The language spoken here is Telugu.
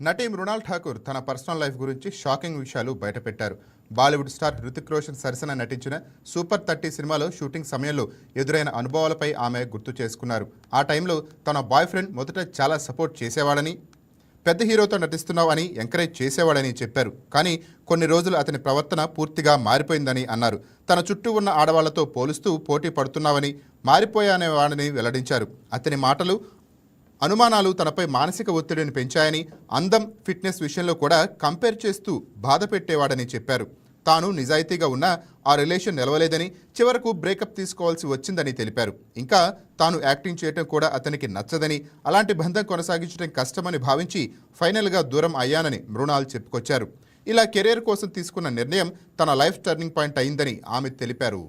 నటి మృణాల్ ఠాకూర్ తన పర్సనల్ లైఫ్ గురించి షాకింగ్ విషయాలు బయటపెట్టారు. బాలీవుడ్ స్టార్ హృతిక్ రోషన్ సరసన నటించిన సూపర్ 30 సినిమాలో షూటింగ్ సమయంలో ఎదురైన అనుభవాలపై ఆమె గుర్తు చేసుకున్నారు. ఆ టైంలో తన బాయ్ ఫ్రెండ్ మొదట చాలా సపోర్ట్ చేసేవాడని, పెద్ద హీరోతో నటిస్తున్నావు అని ఎంకరేజ్ చేసేవాడని చెప్పారు. కానీ కొన్ని రోజులు అతని ప్రవర్తన పూర్తిగా మారిపోయిందని అన్నారు. తన చుట్టూ ఉన్న ఆడవాళ్లతో పోలుస్తూ పోటీ పడుతున్నావని, మారిపోయానేవాడని వెల్లడించారు. అతని మాటలు అనుమానాలు తనపై మానసిక ఒత్తిడిని పెంచాయని, అందం ఫిట్నెస్ విషయంలో కూడా కంపేర్ చేస్తూ బాధ పెట్టేవాడని చెప్పారు. తాను నిజాయితీగా ఉన్న ఆ రిలేషన్ నిలవలేదని, చివరకు బ్రేకప్ తీసుకోవాల్సి వచ్చిందని తెలిపారు. ఇంకా తాను యాక్టింగ్ చేయటం కూడా అతనికి నచ్చదని, అలాంటి బంధం కొనసాగించడం కష్టమని భావించి ఫైనల్గా దూరం అయ్యానని మృణాల్ చెప్పుకొచ్చారు. ఇలా కెరీర్ కోసం తీసుకున్న నిర్ణయం తన లైఫ్ టర్నింగ్ పాయింట్ అయిందని ఆమె తెలిపారు.